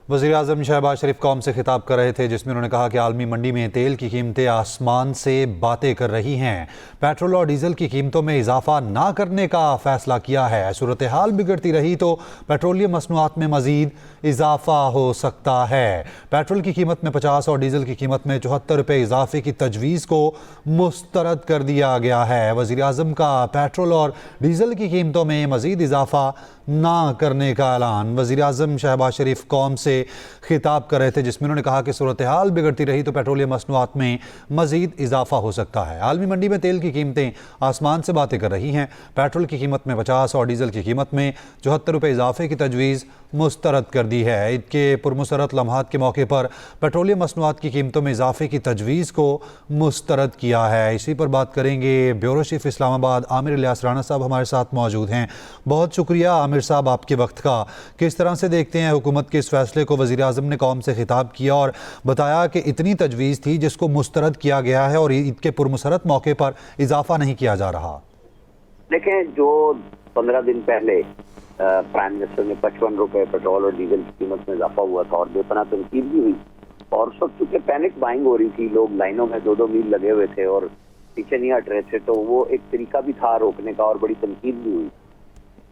वज़ीर-ए-आज़म शहबाज शरीफ कौम से खिताब कर रहे थे, जिसमें उन्होंने कहा कि आलमी मंडी में तेल की कीमतें आसमान से बातें कर रही हैं। पेट्रोल और डीजल की कीमतों में इजाफा ना करने का फैसला किया है। सूरत हाल बिगड़ती रही तो पेट्रोलियम मसनूआत में मज़ीद इजाफा हो सकता है। पेट्रोल की कीमत में 50 और डीजल की कीमत में 74 रुपये इजाफे की तजवीज़ को मुस्तरद कर दिया गया है। वज़ीर-ए-आज़म का पेट्रोल और डीजल की कीमतों में मज़ीद इजाफा ना करने का ऐलान। वज़ीर-ए-आज़म शहबाज शरीफ कौम से खिताब कर रहे थे, जिसमें उन्होंने कहा कि सूरत हाल बिगड़ती रही तो पेट्रोलियम मसनूआत में मज़ीद इजाफा हो सकता है। आलमी मंडी में तेल की कीमतें आसमान से बातें कर रही हैं। पेट्रोल की कीमत में 50 और डीजल की कीमत में 74 रुपये इजाफे की तजवीज़ मुस्तरद कर दी है। ईद के पुरमसरत लम्हात के मौके पर पेट्रोलियम मसनूआत की कीमतों में इजाफे की तजवीज़ को मुस्तरद किया है। इसी पर बात करेंगे। ब्यूरो चीफ इस्लामाबाद आमिर इलियास राणा साहब हमारे साथ मौजूद हैं। बहुत शुक्रिया आमिर साहब आपके वक्त का। किस तरह से देखते हैं हुकूमत के इस फैसले को? वज़ीर-ए-आज़म ने कौम से खिताब किया और बताया कि इतनी तजवीज़ थी जिसको मुस्तरद किया गया है और ईद के पुरमसरत मौके पर इजाफा नहीं किया जा रहा। देखें, जो 15 दिन पहले प्राइम मिनिस्टर ने 55 रुपए पेट्रोल और डीजल की कीमत में इजाफा हुआ था और बेपनाह तनकीद भी हुई, और उस वक्त चूंकि पैनिक बाइंग हो रही थी, लोग लाइनों में 2-2 मील लगे हुए थे और पीछे नहीं हट रहे थे, तो वो एक तरीका भी था रोकने का और बड़ी तनकीद भी हुई।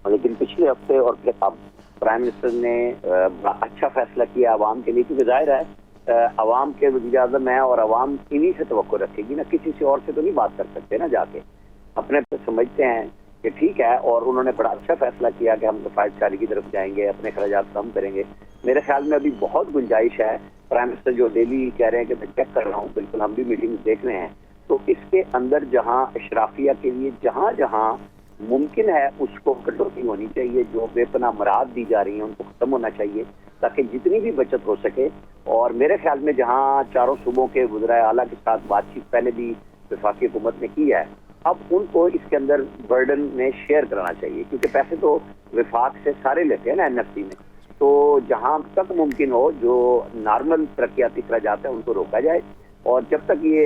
लेकिन पिछले हफ्ते और फिर अब प्राइम मिनिस्टर ने बड़ा अच्छा फैसला किया आवाम के लिए, क्योंकि जाहिर है आवाम के वज़ीर-ए-आज़म है और आवाम इन्हीं से तवक्को रखेगी ना, किसी से और से तो नहीं बात कर सकते ना। जाके अपने पे समझते हैं कि ठीक है, और उन्होंने बड़ा अच्छा फैसला किया कि हम किफायतकारी की तरफ जाएंगे, अपने खर्चात कम करेंगे। मेरे ख्याल में अभी बहुत गुंजाइश है। प्राइम मिनिस्टर जो डेली कह रहे हैं कि मैं चेक कर रहा हूँ, बिल्कुल हम भी मीटिंग देख रहे हैं, तो इसके अंदर जहाँ अशराफिया के लिए जहाँ जहाँ मुमकिन है उसको कटौती होनी चाहिए। जो बेपनाह मराद दी जा रही हैं उनको खत्म होना चाहिए, ताकि जितनी भी बचत हो सके। और मेरे ख्याल में जहाँ चारों सूबों के वज़राए आला के साथ बातचीत पहले भी वफाकी हुकूमत ने की है, अब उनको इसके अंदर बर्डन में शेयर कराना चाहिए, क्योंकि पैसे तो वफाक से सारे लेते हैं ना NFC में। तो जहाँ तक मुमकिन हो जो नॉर्मल तरक्याती अखराजात हैं उनको रोका जाए, और जब तक ये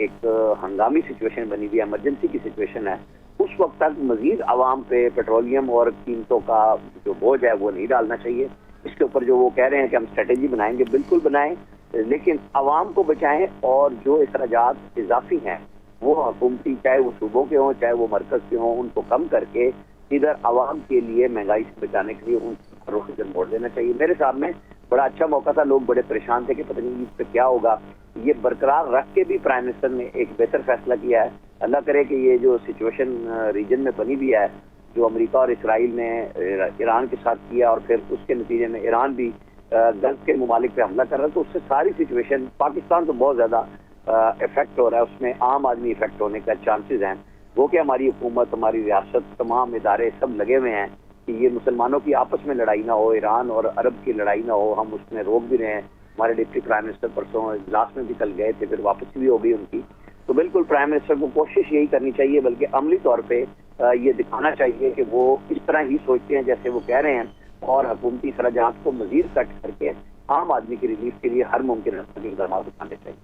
एक हंगामी सिचुएशन बनी हुई है, इमरजेंसी की सिचुएशन है, उस वक्त तक मजीद आवाम पे पेट्रोलियम और कीमतों का जो बोझ है वो नहीं डालना चाहिए। इसके ऊपर जो वो कह रहे हैं कि हम स्ट्रेटेजी बनाएंगे, बिल्कुल बनाएं, लेकिन आवाम को बचाएं। और जो अखराजात इजाफी हैं वो हुकूमती, चाहे वो सूबों के हों चाहे वो मरकज के हों, उनको कम करके इधर आवाम के लिए महंगाई से बचाने के लिए उनको रुख मोड़ देना चाहिए। मेरे सामने बड़ा अच्छा मौका था, लोग बड़े परेशान थे कि पता नहीं इस पे क्या होगा। ये बरकरार रख के भी प्राइम मिनिस्टर ने एक बेहतर फैसला किया है। अल्लाह करे कि ये जो सिचुएशन रीजन में बनी भी है, जो अमेरिका और इसराइल ने ईरान के साथ किया, और फिर उसके नतीजे में ईरान भी गल्फ के ममालिक पे हमला कर रहा है, तो उससे सारी सिचुएशन, पाकिस्तान तो बहुत ज़्यादा इफेक्ट हो रहा है, उसमें आम आदमी इफेक्ट होने का चांसेस हैं। वो कि हमारी हुकूमत, हमारी रियासत, तमाम इदारे सब लगे हुए हैं कि ये मुसलमानों की आपस में लड़ाई ना हो, ईरान और अरब की लड़ाई ना हो। हम उसमें रोक भी रहे हैं। हमारे डिप्टी प्राइम मिनिस्टर परसों इजलास में भी कल गए थे, फिर वापसी भी हो गई उनकी। तो बिल्कुल प्राइम मिनिस्टर को कोशिश यही करनी चाहिए, बल्कि अमली तौर पे ये दिखाना चाहिए कि वो इस तरह ही सोचते हैं जैसे वो कह रहे हैं, और हुकूमती खर्चात को मजीद कट करके आम आदमी की रिलीफ के लिए हर मुमकिन इक़दाम उठाने चाहिए।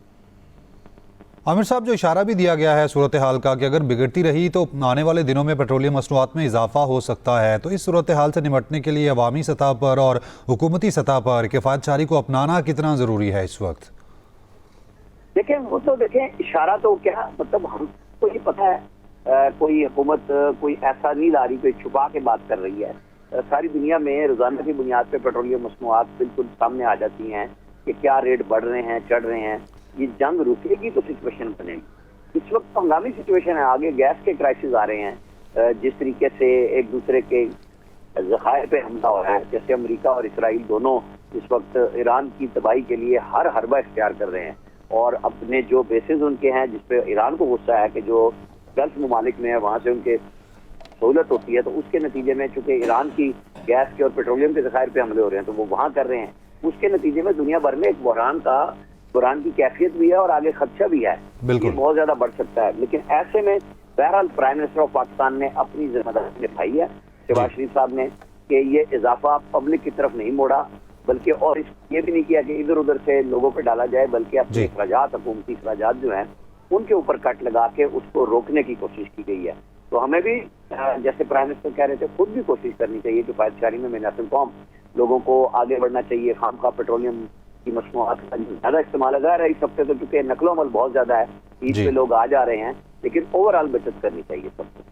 आमिर साहब, जो इशारा भी दिया गया है सूरत हाल का कि अगर बिगड़ती रही तो आने वाले दिनों में पेट्रोलियम मसनूआत में इजाफा हो सकता है, तो इस सूरत हाल से निपटने के लिए अवामी सतह पर और हुकूमती सतह पर किफ़ायतशारी को अपनाना कितना ज़रूरी है इस वक्त? देखें, वो तो देखें, इशारा तो क्या मतलब, हमको ये पता है कोई हुकूमत कोई ऐसा नहीं ला रही, कोई छुपा के बात कर रही है। सारी दुनिया में रोजाना की बुनियाद पे पेट्रोलियम मसनूआत बिल्कुल सामने आ जाती हैं कि क्या रेट बढ़ रहे हैं, चढ़ रहे हैं। ये जंग रुकेगी तो सिचुएशन बनेगी। इस वक्त हंगामी सिचुएशन है, आगे गैस के क्राइसिस आ रहे हैं। जिस तरीके से एक दूसरे के ज़खायर पे हमला हो रहा है, जैसे अमेरिका और इसराइल दोनों इस वक्त ईरान की तबाही के लिए हर हरबा इख्तियार कर रहे हैं, और अपने जो बेसिस उनके हैं जिसपे ईरान को गुस्सा है कि जो गल्फ ममालिक में है वहाँ से उनके सहूलत होती है, तो उसके नतीजे में चूंकि ईरान की गैस के और पेट्रोलियम के ज़खायर पे हमले हो रहे हैं तो वो वहाँ कर रहे हैं। उसके नतीजे में दुनिया भर में एक बहरान की कैफियत भी है और आगे खदशा भी है, ये बहुत ज्यादा बढ़ सकता है। लेकिन ऐसे में बहरहाल प्राइम मिनिस्टर ऑफ पाकिस्तान ने अपनी जिम्मेदारी निभाई है, शहबाज शरीफ साहब ने, कि ये इजाफा पब्लिक की तरफ नहीं मोड़ा, बल्कि और ये भी नहीं किया कि इधर उधर से लोगों पे डाला जाए, बल्कि अपने अखराजात, हुकूमती अखराजात जो हैं उनके ऊपर कट लगा के उसको रोकने की कोशिश की गई है। تو ہمیں بھی جیسے پرائم منسٹر کہہ رہے تھے خود بھی کوشش کرنی چاہیے کہ فائد شہری میں میناسب قوم لوگوں کو آگے بڑھنا چاہیے. خام خواہ پیٹرولیم کی مصنوعات کا زیادہ استعمال اگر ہے اس ہفتے تو چونکہ نقل و حمل بہت زیادہ ہے, عید جی. پہ لوگ آ جا رہے ہیں, لیکن اوور آل بچت کرنی چاہیے سب کو.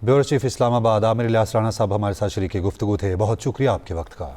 بیورو چیف اسلام آباد عامر الیاس رانا صاحب ہمارے ساتھ شریک گفتگو تھے. بہت شکریہ آپ کے وقت کا.